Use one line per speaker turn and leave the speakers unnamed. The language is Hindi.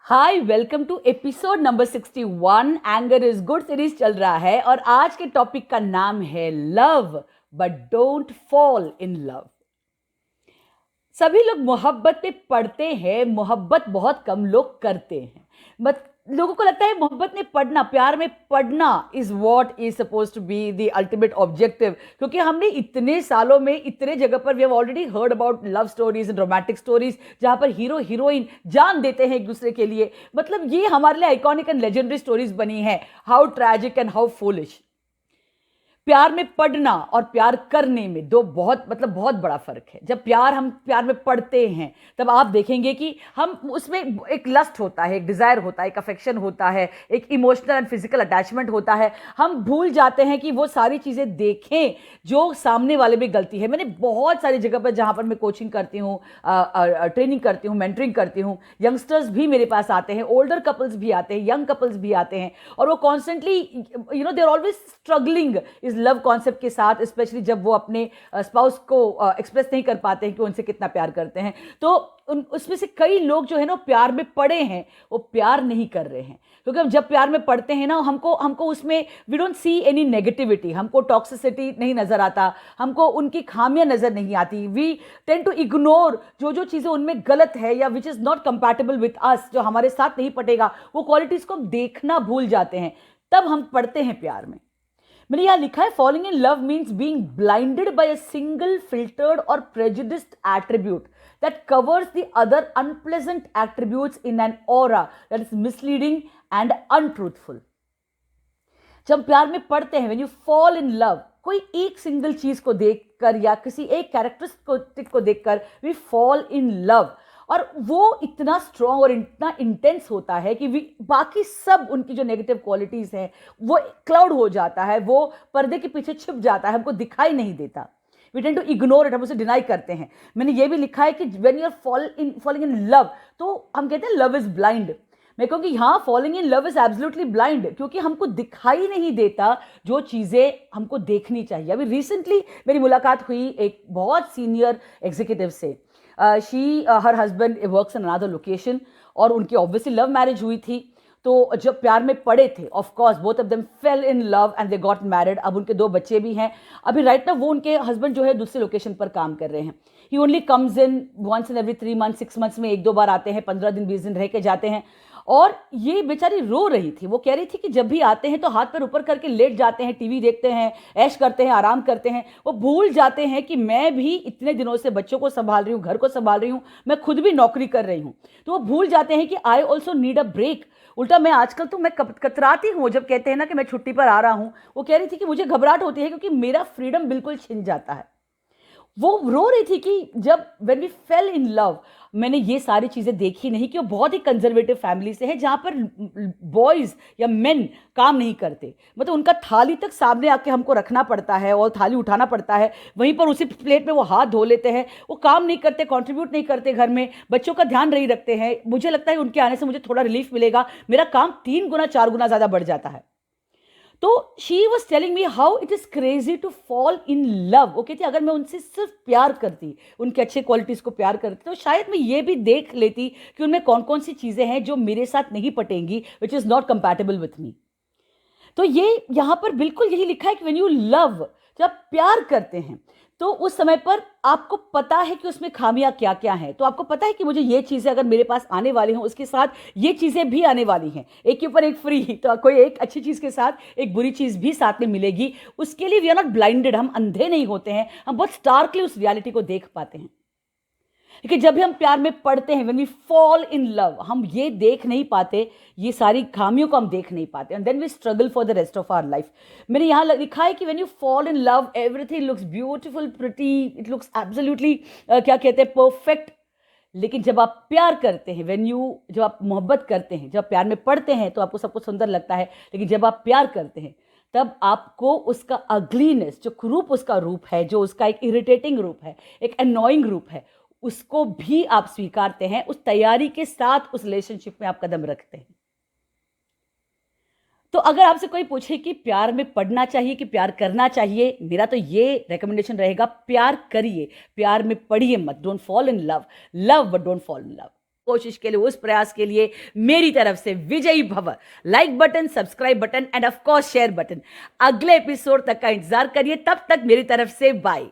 Hi, welcome to episode number 61। Anger is good series चल रहा है और आज के टॉपिक का नाम है love but don't fall in love. सभी लोग मोहब्बत पे पढ़ते हैं, मोहब्बत बहुत कम लोग करते हैं। बट लोगों को लगता है मोहब्बत में पढ़ना, प्यार में पढ़ना is what is suppose to be the ultimate objective. क्योंकि हमने इतने सालों में इतने जगह पर we have already heard about love stories and romantic stories जहां पर हीरो हीरोइन जान देते हैं एक दूसरे के लिए। मतलब ये हमारे लिए आइकॉनिक एंड लेजेंडरी स्टोरीज बनी है। How tragic and how foolish. प्यार में पढ़ना और प्यार करने में बहुत बड़ा फर्क है। जब हम प्यार में पढ़ते हैं तब आप देखेंगे कि हम उसमें एक लस्ट होता है, एक डिजायर होता है, एक अफेक्शन होता है, एक इमोशनल एंड फिजिकल अटैचमेंट होता है। हम भूल जाते हैं कि वो सारी चीजें देखें जो सामने वाले में गलती है। मैंने बहुत सारी जगह पर जहां पर मैं कोचिंग करती हूँ, ट्रेनिंग करती हूँ, मेंटरिंग करती हूँ, यंगस्टर्स भी मेरे पास आते हैं, ओल्डर कपल्स भी आते हैं, यंग कपल्स भी आते हैं और वो constantly they are always struggling इस लव कॉन्सेप्ट के साथ, स्पेशली जब वो अपने स्पाउस को एक्सप्रेस नहीं कर पाते हैं कि उनसे कितना प्यार करते हैं। तो उसमें से कई लोग जो है ना प्यार में पड़े हैं, वो प्यार नहीं कर रहे हैं। क्योंकि हम जब प्यार में पड़ते हैं ना, हमको उसमें we don't see any negativity, हमको टॉक्सिसिटी नहीं नजर आता, हमको उनकी खामियां नजर नहीं आती। वी टेंड टू इग्नोर जो चीजें उनमें गलत है या विच is not compatible with us, जो हमारे साथ नहीं पटेगा, वो क्वालिटीज को हम देखना भूल जाते हैं। तब हम पड़ते हैं प्यार में। मैंने यहां लिखा है, falling in love means being blinded by a single filtered और prejudiced attribute that covers the other unpleasant attributes in an aura that is misleading and untruthful। जब प्यार में पड़ते हैं, when you fall in love, कोई एक सिंगल चीज को देखकर या किसी एक कैरेक्टरिस्टिक को देखकर we fall in love, और वो इतना स्ट्रॉन्ग और इतना इंटेंस होता है कि बाकी सब उनकी जो नेगेटिव क्वालिटीज हैं वो क्लाउड हो जाता है, वो पर्दे के पीछे छिप जाता है, हमको दिखाई नहीं देता। We tend to ignore it, हम उसे डिनाई करते हैं। मैंने ये भी लिखा है कि when you are falling in love, तो हम कहते हैं लव इज ब्लाइंड। मैं कहूँगी हाँ, falling in love is absolutely blind, क्योंकि हमको दिखाई नहीं देता जो चीज़ें हमको देखनी चाहिए। अभी रिसेंटली मेरी मुलाकात हुई एक बहुत सीनियर एग्जीक्यूटिव से। Her husband works in another location और उनकी ऑब्वियसली लव मैरिज हुई थी। तो जब प्यार में पड़े थे, of course both of them fail in love and they got married. अब उनके 2 बच्चे भी हैं। अभी राइट ना वो उनके हस्बैंड जो है दूसरे लोकेशन पर काम कर रहे हैं। He only comes in once in every 3 month 6 months में 1-2 बार आते हैं, 15 दिन 20 दिन रह के जाते हैं। और ये बेचारी रो रही थी। वो कह रही थी कि जब भी आते हैं तो हाथ पैर ऊपर करके लेट जाते हैं, टीवी देखते हैं, ऐश करते हैं, आराम करते हैं। वो भूल जाते हैं कि मैं भी इतने दिनों से बच्चों को संभाल रही हूँ, घर को संभाल रही हूँ, मैं खुद भी नौकरी कर रही हूँ। तो वो भूल जाते हैं कि I also need a break. उल्टा मैं आजकल तो मैं कतराती हूँ जब कहते हैं ना कि मैं छुट्टी पर आ रहा हूँ। वो कह रही थी कि मुझे घबराहट होती है क्योंकि मेरा फ्रीडम बिल्कुल छिन जाता है। वो रो रही थी कि जब when we fell in love, मैंने ये सारी चीजें देखी नहीं कि वो बहुत ही कंजर्वेटिव फैमिली से है जहां पर बॉयज या मेन काम नहीं करते। मतलब उनका थाली तक सामने आके हमको रखना पड़ता है और थाली उठाना पड़ता है, वहीं पर उसी प्लेट में वो हाथ धो लेते हैं। वो काम नहीं करते, कंट्रीब्यूट नहीं करते, घर में बच्चों का ध्यान नहीं रखते हैं। मुझे लगता है उनके आने से मुझे थोड़ा रिलीफ मिलेगा, मेरा काम 3 गुना 4 गुना ज्यादा बढ़ जाता है। तो she was telling me how it is crazy to fall in love. वो कहती अगर मैं उनसे सिर्फ प्यार करती, उनके अच्छे क्वालिटीज को प्यार करती, तो शायद मैं ये भी देख लेती कि उनमें कौन कौन सी चीजें हैं जो मेरे साथ नहीं पटेंगी, which is not compatible with me. तो ये यहां पर बिल्कुल यही लिखा है कि व्हेन यू लव, जब प्यार करते हैं तो उस समय पर आपको पता है कि उसमें खामियां क्या क्या हैं। तो आपको पता है कि मुझे ये चीजें अगर मेरे पास आने वाली हैं, उसके साथ ये चीजें भी आने वाली हैं, एक के ऊपर एक फ्री। तो कोई एक अच्छी चीज के साथ एक बुरी चीज भी साथ में मिलेगी। उसके लिए वी आर नॉट ब्लाइंडेड, हम अंधे नहीं होते हैं, हम बहुत स्टार्कली उस रियलिटी को देख पाते हैं। लेकिन जब भी हम प्यार में पड़ते हैं, when we fall in love, हम ये देख नहीं पाते, ये सारी खामियों को हम देख नहीं पाते, and then we struggle for the rest of our life. मैंने यहाँ लिखा है कि when you fall in love, everything looks beautiful, pretty, it looks absolutely क्या कहते हैं, परफेक्ट। लेकिन जब आप प्यार करते हैं, जब आप मोहब्बत करते हैं, जब प्यार में पड़ते हैं तो आपको सब कुछ सुंदर लगता है। लेकिन जब आप प्यार करते हैं तब आपको उसका अगलीनेस, जो रूप उसका रूप है, जो उसका एक इरिटेटिंग रूप है, एक अनोइंग रूप है, उसको भी आप स्वीकारते हैं। उस तैयारी के साथ उस रिलेशनशिप में आप कदम रखते हैं। तो अगर आपसे कोई पूछे कि प्यार में पड़ना चाहिए कि प्यार करना चाहिए, मेरा तो ये रेकमेंडेशन रहेगा, प्यार करिए, प्यार में पड़िए मत। Don't fall in love, love but don't fall in love. कोशिश के लिए, उस प्रयास के लिए मेरी तरफ से विजयी भव। Like button, subscribe button end of course share button. अगले एपिसोड तक का इंतजार करिए, तब तक मेरी तरफ से बाय।